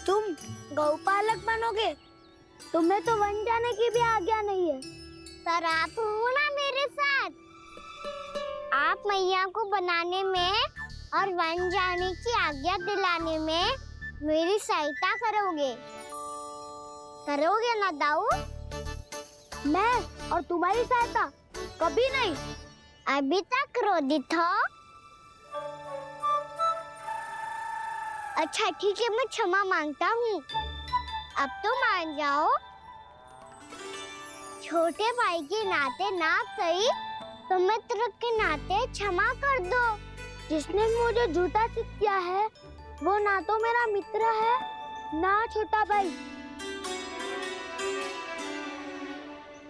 तुम गौपालक बनोगे? तुम्हें तो वन जाने की भी आज्ञा नहीं है। पर आप हो ना मेरे साथ। आप मैया को बनाने में और वन जाने की आज्ञा दिलाने में मेरी सहायता करोगे ना दाऊ? मैं और तुम्हारी सहायता कभी नहीं। अभी तक क्रोधित हो? अच्छा ठीक है, मैं क्षमा मांगता हूँ। अब तो मान जाओ। छोटे भाई के नाते ना सही तो मित्र के नाते क्षमा कर दो। जिसने मुझे झूठा सिद्ध किया है वो ना तो मेरा मित्र है ना छोटा भाई।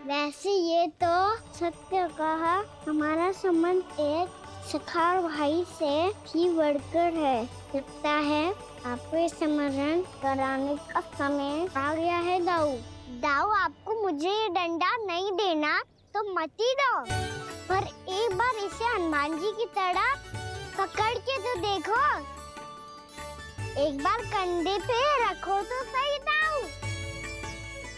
वैसे ये तो सत्य कहा, हमारा संबंध एक सखा भाई से भी बढ़कर है। लगता है आपको स्मरण कराने का समय आ गया है दाऊ। दाऊ आपको मुझे ये डंडा नहीं देना तो मत ही दो, पर एक बार इसे हनुमान जी की तरह पकड़ के तो देखो। एक बार कंधे पे रखो तो सही दाऊ,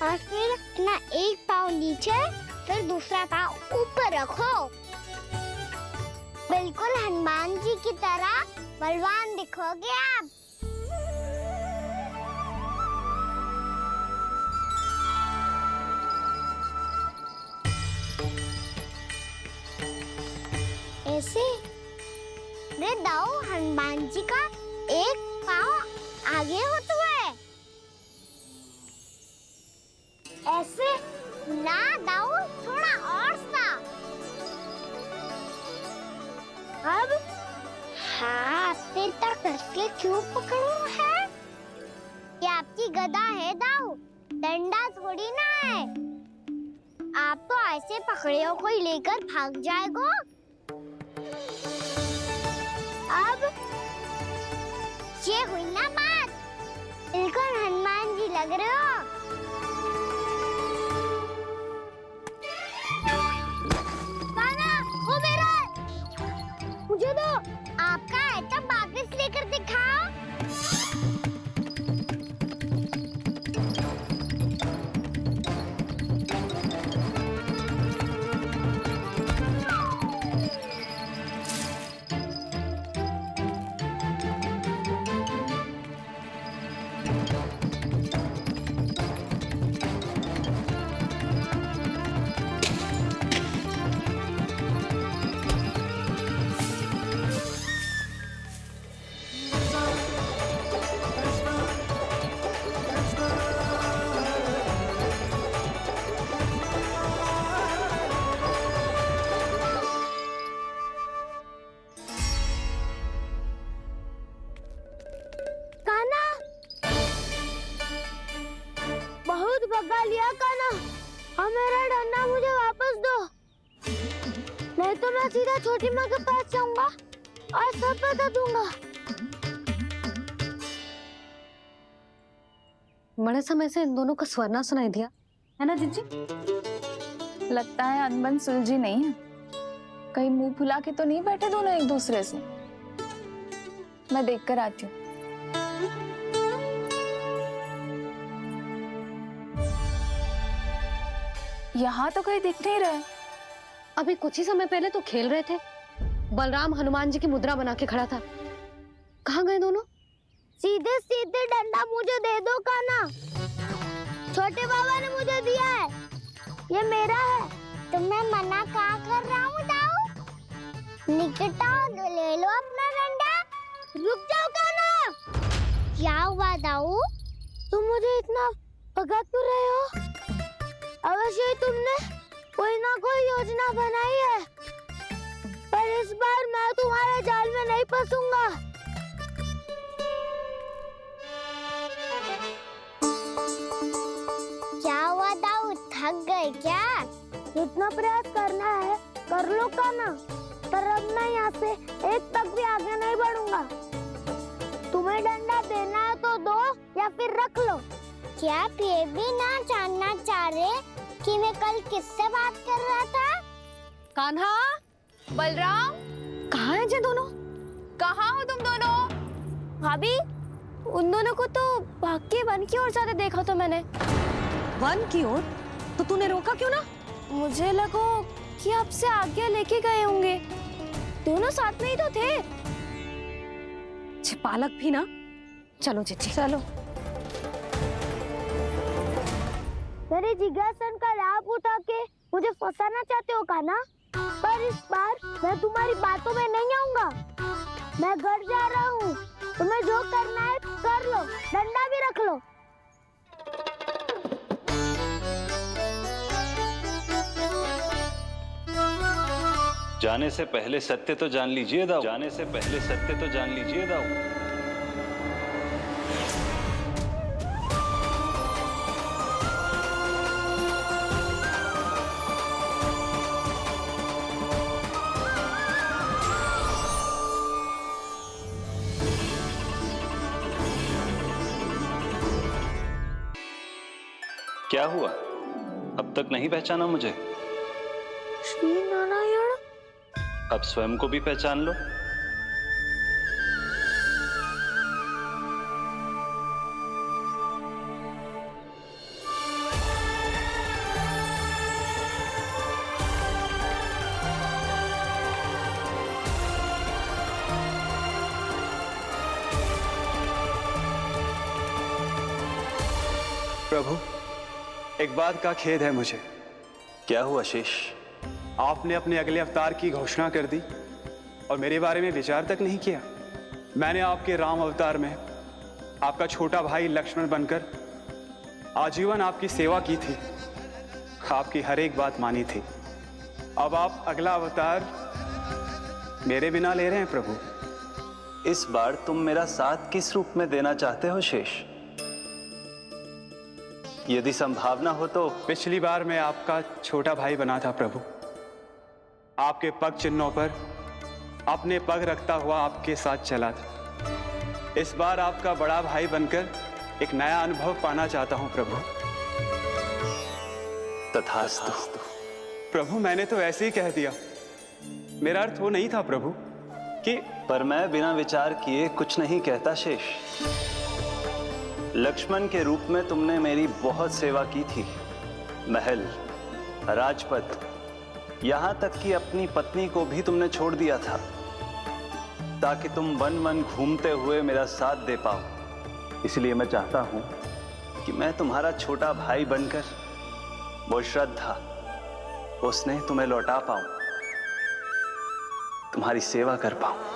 और फिर अपना एक पाँव नीचे फिर दूसरा पाँव ऊपर रखो। बिल्कुल हनुमान जी की तरह बलवान दिखोगे आप। ऐसे रे दाऊ, हनुमान जी का एक पाँव आगे होता है। ऐसे ना दाऊ, थोड़ा और सा। अब हाथ तक करके क्यों पकड़ो है? ये आपकी गदा है दाऊ, डंडा थोड़ी ना है। आप तो ऐसे पकड़े हो कोई लेकर भाग जाएगा। अब ये हुई ना बात, बिल्कुल हनुमान जी लग रहे हो। वो मेरा, मुझे दो। आपका है तब वापस लेकर दिखाओ। भगा लिया कान्हा, अब मेरा डंडा मुझे वापस दो, नहीं तो मैं सीधा छोटी माँ के पास जाऊंगा और सब बता दूंगा। बड़े समय से इन दोनों का स्वर ना सुनाई दिया है ना जीजी? लगता है अनबन सुलझी नहीं है। कहीं मुंह फुला के तो नहीं बैठे दोनों एक दूसरे से। मैं देख कर आती हूँ। यहाँ तो कहीं दिख नहीं रहा। अभी कुछ ही समय पहले तो खेल रहे थे। बलराम हनुमान जी की मुद्रा बना के खड़ा था। कहाँ गए दोनों? सीधे सीधे डंडा मुझे दे दो कान्हा, छोटे बाबा ने मुझे दिया है, ये मेरा है। तो मैं मना क्या कर रहा हूँ दाऊ? निकट आओ, ले लो अपना डंडा। रुक जाओ कान्हा। क्या हुआ दाऊ? तुम मुझे इतना भगा क्यों रहे हो? अवश्य ही तुमने कोई ना कोई योजना बनाई है, पर इस बार मैं तुम्हारे जाल में नहीं फंसूंगा। क्या हुआ दाऊ, थक गए क्या? जितना प्रयास करना है कर लो कान्हा, पर अब मैं यहाँ से एक तक भी आगे नहीं बढ़ूंगा। तुम्हें डंडा देना है तो दो या फिर रख लो। क्या आप ये भी ना जानना चाह रहे कि मैं कल किससे बात कर रहा था? कान्हा, बलराम, कहाँ हैं ये दोनों? कहाँ हो तुम दोनों? भाभी, उन दोनों को तो भाग के वन की ओर जाते देखा तो मैंने। वन की ओर? तो तूने रोका क्यों ना? मुझे लगो कि आपसे आगे लेके गए होंगे, दोनों साथ में ही तो थे। पालक भी ना। चलो चिट्ठी चलो। मेरे जिज्ञासन का लाभ उठा के मुझे फंसाना चाहते हो का ना? पर इस बार मैं तुम्हारी बातों में नहीं आऊंगा। मैं घर जा रहा हूँ, तुम्हें जो करना है कर लो, डंडा भी रख लो। जाने से पहले सत्य तो जान लीजिए दाऊ। जाने से पहले सत्य तो जान लीजिए दाऊ। क्या हुआ? अब तक नहीं पहचाना मुझे? श्री नारायण। अब स्वयं को भी पहचान लो। प्रभु, एक बात का खेद है मुझे। क्या हुआ शेष? आपने अपने अगले अवतार की घोषणा कर दी और मेरे बारे में विचार तक नहीं किया। मैंने आपके राम अवतार में आपका छोटा भाई लक्ष्मण बनकर आजीवन आपकी सेवा की थी, आपकी हर एक बात मानी थी। अब आप अगला अवतार मेरे बिना ले रहे हैं प्रभु। इस बार तुम मेरा साथ किस रूप में देना चाहते हो शेष? यदि संभावना हो तो। पिछली बार मैं आपका छोटा भाई बना था प्रभु, आपके पग चिन्हों पर अपने पग रखता हुआ आपके साथ चला था। इस बार आपका बड़ा भाई बनकर एक नया अनुभव पाना चाहता हूं प्रभु। तथास्तु। प्रभु, मैंने तो ऐसे ही कह दिया, मेरा अर्थ वो नहीं था प्रभु कि। पर मैं बिना विचार किए कुछ नहीं कहता शेष। लक्ष्मण के रूप में तुमने मेरी बहुत सेवा की थी। महल, राजपथ, यहां तक कि अपनी पत्नी को भी तुमने छोड़ दिया था ताकि तुम वन वन घूमते हुए मेरा साथ दे पाओ। इसलिए मैं चाहता हूं कि मैं तुम्हारा छोटा भाई बनकर वो श्रद्धा, वो स्नेह तुम्हें लौटा पाऊं, तुम्हारी सेवा कर पाऊं।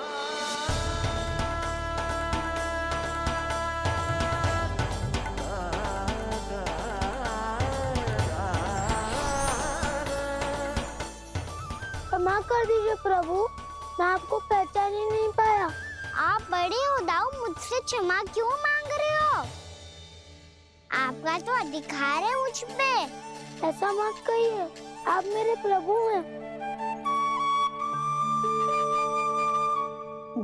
क्षमा कर दीजिए प्रभु, मैं आपको पहचान ही नहीं पाया। आप बड़े हो दाऊ, मुझसे क्षमा क्यों मांग रहे हो? आपका तो अधिकार है मुझ पे। ऐसा मत कहिए, आप मेरे प्रभु हैं।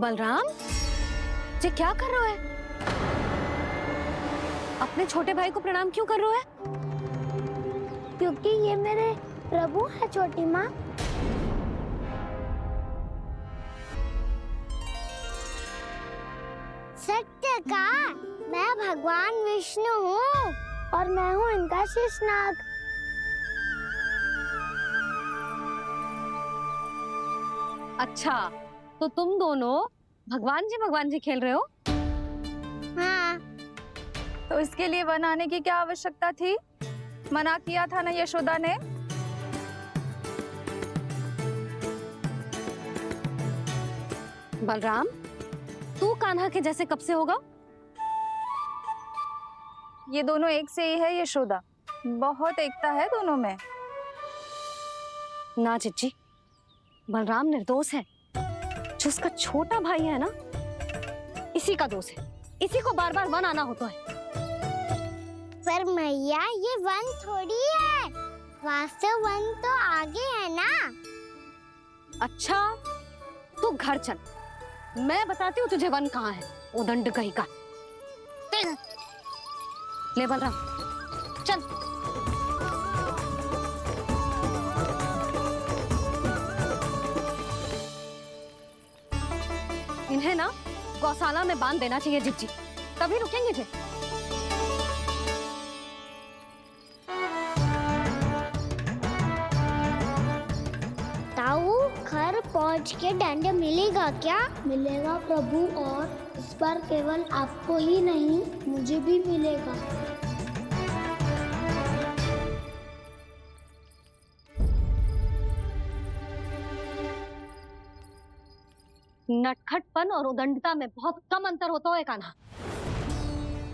बलराम, ये क्या कर रहे हो? अपने छोटे भाई को प्रणाम क्यों कर रहे हो? क्योंकि ये मेरे प्रभु है छोटी माँ। सत्य का, मैं भगवान विष्णु हूँ और मैं हूँ इनका शेषनाग। अच्छा, तो तुम दोनों भगवान जी खेल रहे हो? हाँ। तो इसके लिए वन आने की क्या आवश्यकता थी? मना किया था ना यशोदा ने। बलराम, तू कान्हा के जैसे कब से होगा? ये दोनों एक से ही है यशोदा, बहुत एकता है दोनों में। ना चिच्ची, बलराम निर्दोष है। जो उसका छोटा भाई है ना, इसी का दोष है। इसी को बार बार वन आना होता है। पर मैया, ये वन थोड़ी है, वास्तव वन तो आगे है ना। अच्छा, तू घर चल, मैं बताती हूँ तुझे वन कहाँ है। उदंड कहीं का। ले बलराम, चल। इन्हें ना गौशाला में बांध देना चाहिए जिज्जी। तभी रुकेंगे जी। ताऊ घर पहुंच के दंड मिलेगा क्या? मिलेगा प्रभु, और इस बार केवल आपको ही नहीं मुझे भी मिलेगा। नटखटपन और उदंडता में बहुत कम अंतर होता है कान्हा,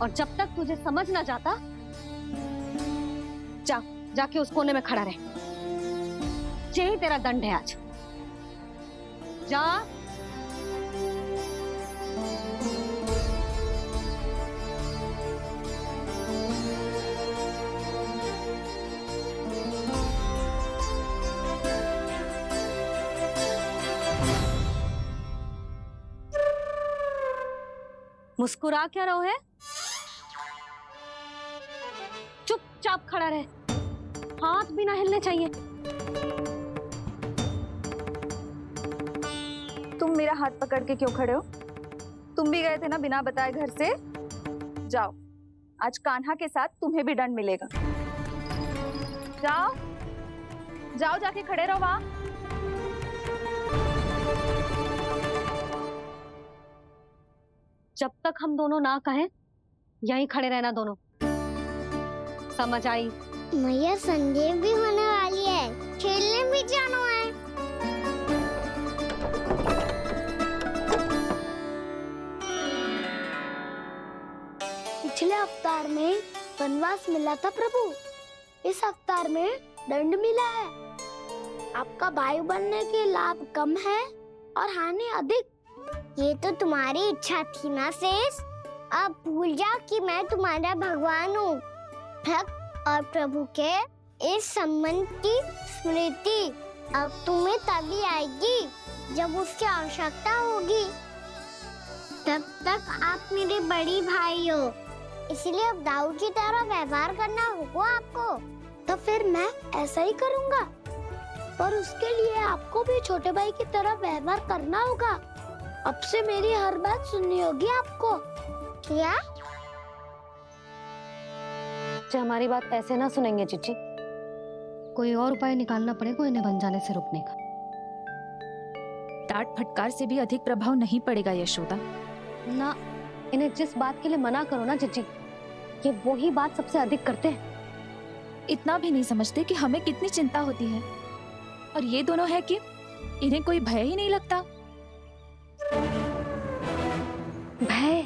और जब तक तुझे समझ ना जाता, जाके उस कोने में खड़ा रहे। यही तेरा दंड है आज। जा। मुस्कुरा क्या रहो है? चुपचाप खड़ा रहे, हाथ भी ना हिलने चाहिए। तुम मेरा हाथ पकड़ के क्यों खड़े हो? तुम भी गए थे ना बिना बताए घर से। जाओ, आज कान्हा के साथ तुम्हें भी दंड मिलेगा। जाओ जाओ, जाके खड़े रहो वहां। जब तक हम दोनों ना कहें, यहीं खड़े रहना दोनों। समझ आई? मैया संडे भी होने वाली है, खेलने भी जाना है। पिछले अवतार में वनवास मिला था प्रभु, इस अवतार में दंड मिला है। आपका भाई बनने के लाभ कम है और हानि अधिक। ये तो तुम्हारी इच्छा थी ना शेष। अब भूल जाओ कि मैं तुम्हारा भगवान हूँ। भक्त और प्रभु के इस संबंध की स्मृति अब तुम्हें तभी आएगी जब उसकी आवश्यकता होगी। तब तक आप मेरे बड़ी भाई हो, इसलिए अब दाऊ की तरह व्यवहार करना होगा आपको। तो फिर मैं ऐसा ही करूँगा, पर उसके लिए आपको भी छोटे भाई की तरह व्यवहार करना होगा। अब से मेरी हर बात सुननी होगी आपको। क्या? जो हमारी बात ऐसे ना सुनेंगे चिच्ची, कोई और उपाय निकालना पड़ेगा इन्हें बन जाने से रोकने का। डांट फटकार से भी अधिक प्रभाव नहीं पड़ेगा यशोदा। ना, इन्हें जिस बात के लिए मना करो ना चिच्ची, ये वही बात सबसे अधिक करते हैं। इतना भी नहीं समझते कि हमें कितनी चिंता होती है, और ये दोनों है कि इन्हें कोई भय ही नहीं लगता। भय?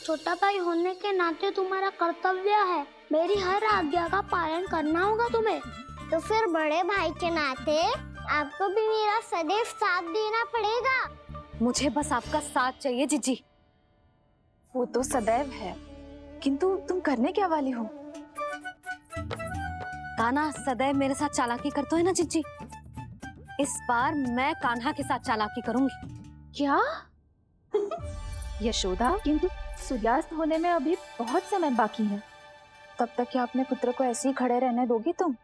छोटा भाई होने के नाते तुम्हारा कर्तव्य है, मेरी हर आज्ञा का पालन करना होगा तुम्हें। तो फिर बड़े भाई के नाते आपको भी मेरा सदैव साथ देना पड़ेगा। मुझे बस आपका साथ चाहिए जिज्जी। वो तो सदैव है, किंतु तुम करने क्या वाली हो? कान्हा सदैव मेरे साथ चालाकी करता है ना जिज्जी, इस बार मैं कान्हा के साथ चालाकी करूंगी। क्या? यशोदा, किंतु सूर्यास्त होने में अभी बहुत समय बाकी है। तब तक क्या अपने पुत्र को ऐसे ही खड़े रहने दोगी तुम?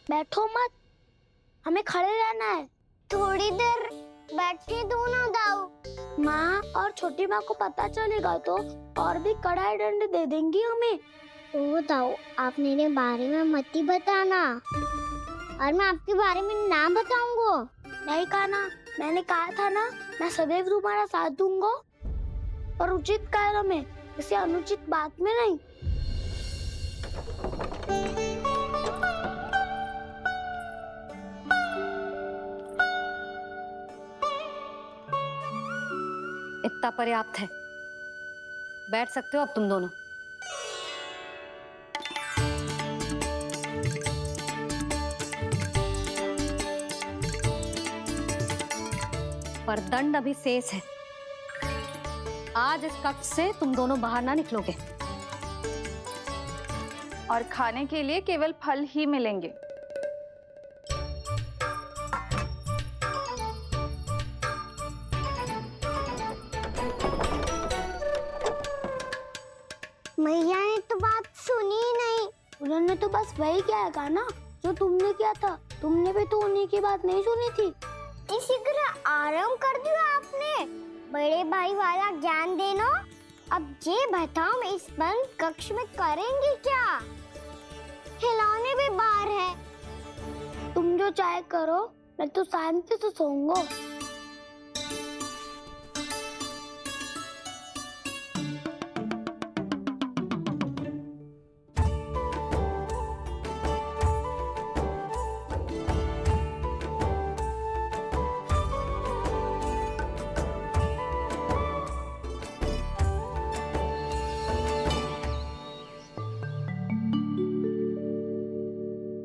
बैठो मत, हमें खड़े रहना है। थोड़ी देर बैठे दो ना दाऊ। माँ और छोटी माँ को पता चलेगा तो और भी कड़ा दंड दे देंगी हमें। ओ दाऊ, आप मेरे बारे में मत ही बताना, और मैं आपके बारे में ना बताऊंगा। नहीं कान्हा, मैंने कहा था ना, मैं सदैव तुम्हारा साथ दूंगा, और उचित कार्य में, किसी अनुचित बात में नहीं। इतना पर्याप्त है, बैठ सकते हो अब तुम दोनों। पर दंड अभी शेष है। आज इस कक्ष से तुम दोनों बाहर ना निकलोगे, और खाने के लिए केवल फल ही मिलेंगे। उन्होंने तो बस वही किया ना जो तुमने किया था। तुमने भी तो उन्हीं की बात नहीं सुनी थी। इसी तरह आराम कर दिया आपने। बड़े भाई वाला ज्ञान देना। अब ये बताओ इस बंद कक्ष में करेंगे क्या? खिलौने भी बाहर है। तुम जो चाहे करो, मैं तो शांति से सोऊंगा।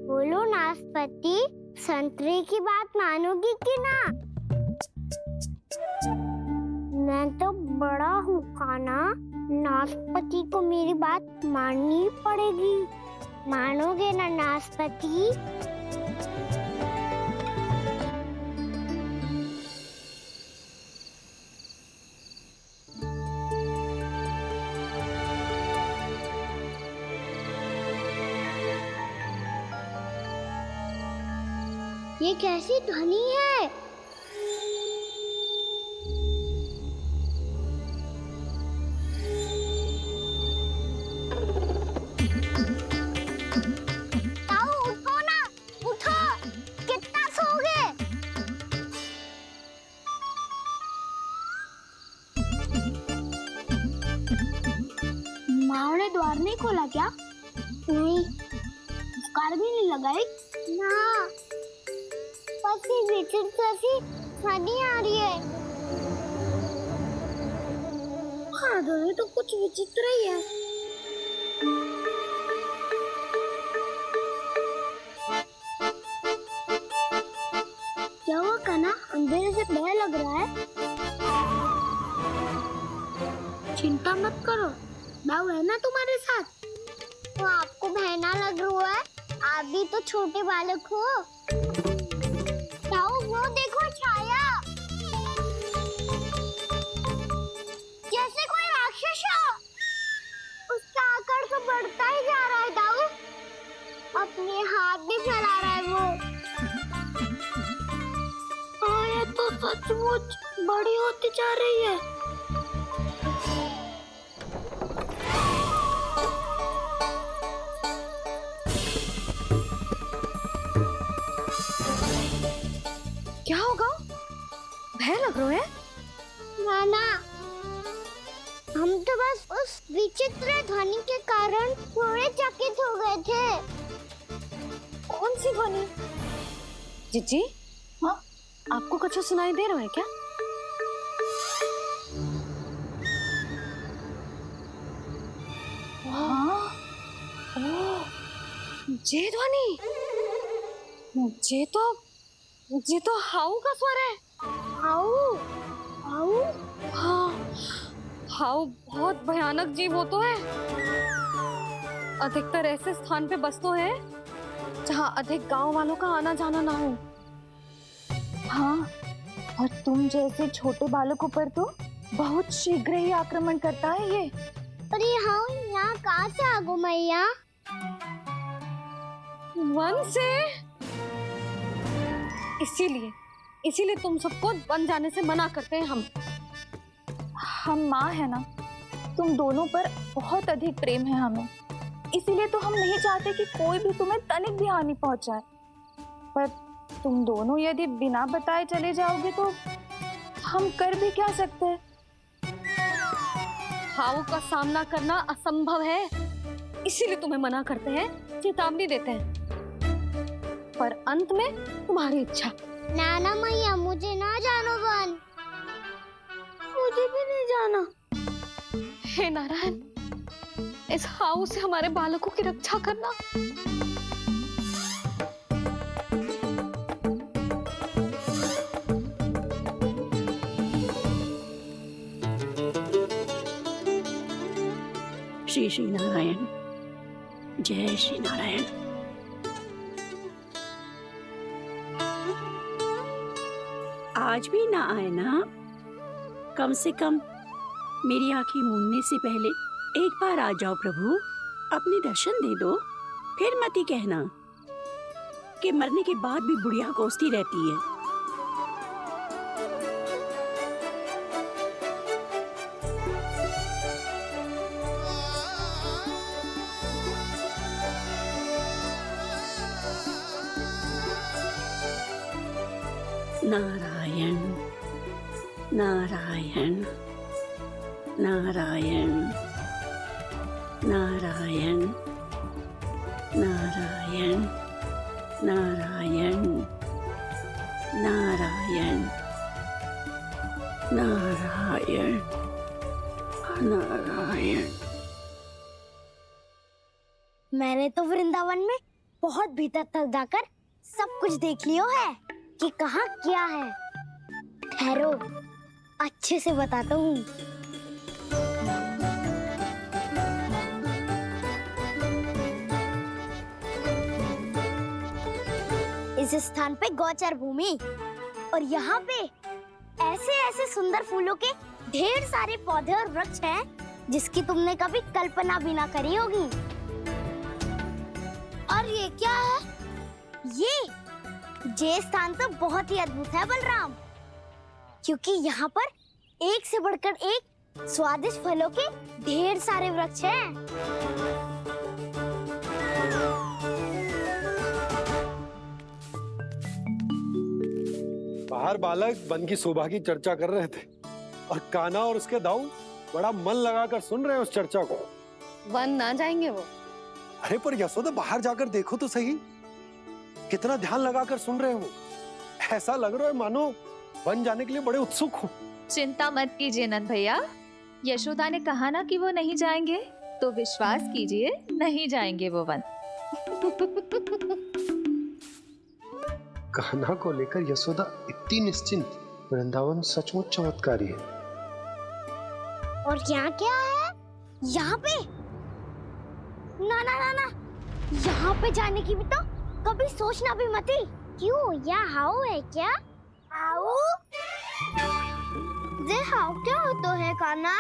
बोलो नाशपाती, संतरे की बात मानोगी कि ना? मैं तो बड़ा हूँ खाना, नाशपाती को मेरी बात माननी पड़ेगी। मानोगे ना नाशपाती? ये कैसी ध्वनि है? ताऊ उठो ना, उठो। कितना सोओगे? माँ ने द्वार नहीं खोला क्या? नहीं कार भी नहीं लगाई? ना, बस ये विचित्र सी ध्वनि आ रही है। हाँ, ध्वनि तो कुछ विचित्र ही है। क्या हुआ कान्हा? अंधेरे से भय लग रहा है। चिंता मत करो, दाऊ है ना तुम्हारे साथ। तो आपको बहना लग रहा है? आप भी तो छोटे बालक हो। ताऊ वो देखो छाया, जैसे कोई राक्षस हो। उसका आकार तो बढ़ता ही जा रहा है ताऊ। अपने हाथ भी फैला रहा है वो। हाँ, ये तो सचमुच बड़ी होती जा रही है। क्या होगा? भय लग रहा है? नाना, हम तो बस उस विचित्र ध्वनि के कारण थोड़े चकित हो गए थे। कौन सी ध्वनि? जीजी, हाँ, आपको कुछ सुनाई दे रहा है क्या? हाँ, ओह, ये ध्वनि, ये तो हाउ का स्वर है। हाउ, हाउ, हाँ, हाउ बहुत भयानक जीव हो तो है। अधिकतर ऐसे स्थान पे बसते हैं जहाँ अधिक गांव वालों का आना जाना ना हो। हाँ, और तुम जैसे छोटे बालकों पर तो बहुत शीघ्र ही आक्रमण करता है ये। अरे हाउ यहाँ कहाँ से आ गो मैया? वन से। इसीलिए तुम सबको वन जाने से मना करते हैं हम माँ है ना, तुम दोनों पर बहुत अधिक प्रेम है हमें। इसीलिए तो हम नहीं चाहते कि कोई भी तुम्हें तनिक भी हानि पहुंचाए। पर तुम दोनों यदि बिना बताए चले जाओगे तो हम कर भी क्या सकते हैं? हाउ का सामना करना असंभव है, इसीलिए तुम्हें मना करते हैं, चेतावनी देते हैं। पर अंत में तुम्हारी इच्छा। नाना मैया मुझे ना जानो वन। मुझे भी नहीं जाना। हे नारायण, इस हाउ से हमारे बालकों की रक्षा करना। श्री श्री नारायण, जय श्री नारायण। आज भी ना आए ना? कम से कम मेरी आंखें मूंदने से पहले एक बार आ जाओ प्रभु, अपने दर्शन दे दो। फिर मत ही कहना कि मरने के बाद भी बुढ़िया कोसती रहती है। नारायण नारायण नारायण नारायण नारायण नारायण नारायण नारायण नारायण। मैंने तो वृंदावन में बहुत भीतर तक जाकर सब कुछ देख लियो है कि कहाँ क्या है। ठहरो, अच्छे से बताता हूँ। इस स्थान पे गोचर भूमि और यहाँ पे ऐसे ऐसे सुंदर फूलों के ढेर सारे पौधे और वृक्ष हैं जिसकी तुमने कभी कल्पना भी ना करी होगी। और ये क्या है? ये स्थान तो बहुत ही अद्भुत है बलराम, क्योंकि यहाँ पर एक से बढ़कर एक स्वादिष्ट फलों के ढेर सारे वृक्ष हैं। बाहर बालक वन की शोभा की चर्चा कर रहे थे और कान्हा और उसके दाऊ बड़ा मन लगाकर सुन रहे हैं उस चर्चा को। वन ना जाएंगे वो? अरे पर यशोदा, बाहर जाकर देखो तो सही, कितना ध्यान लगाकर सुन रहे हो। ऐसा लग रहा है मानो वन जाने के लिए बड़े उत्सुक हो। चिंता मत कीजिए नंद भैया, यशोदा ने कहा ना कि वो नहीं जाएंगे, तो विश्वास कीजिए नहीं जाएंगे वो वन। कान्हा को लेकर यशोदा इतनी निश्चिंत, वृंदावन सचमुच चमत्कारी है। और यहाँ क्या है? यहाँ पे ना ना ना ना, यहाँ पे जाने की भी तो कभी सोचना भी मत ही। क्यों, यहाँ हाउ है क्या? हाउ? ये हाउ क्या होता है कान्हा?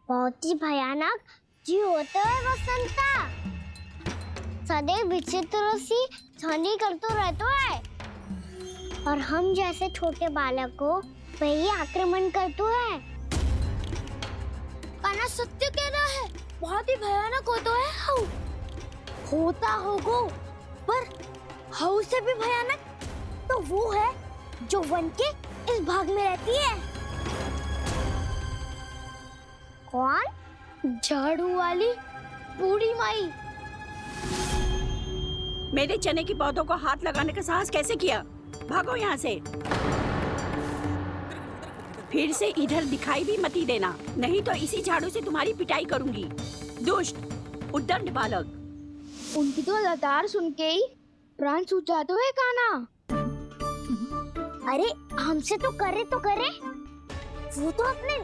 बहुत ही भयानक जी होता है वसंता। सदैव विचित्र सी ध्वनि करते रहता है और हम जैसे छोटे बालक को वही आक्रमण करते हैं। कान्हा सत्य कह रहा है, बहुत ही भयानक होता है हाउ। होता होगा, पर हाउ से भी भयानक तो वो है जो वन के इस भाग में रहती है। कौन? झाड़ू वाली बूढ़ी माई। मेरे चने की पौधों को हाथ लगाने का साहस कैसे किया? भागो यहाँ से। फिर से इधर दिखाई भी मत ही देना, नहीं तो इसी झाड़ू से तुम्हारी पिटाई करूंगी। दुष्ट उद्दंड बालक। उनकी तो लतार सुन के ही प्राण छूट जाते हैं कान्हा। अरे हमसे तो करे, वो तो अपने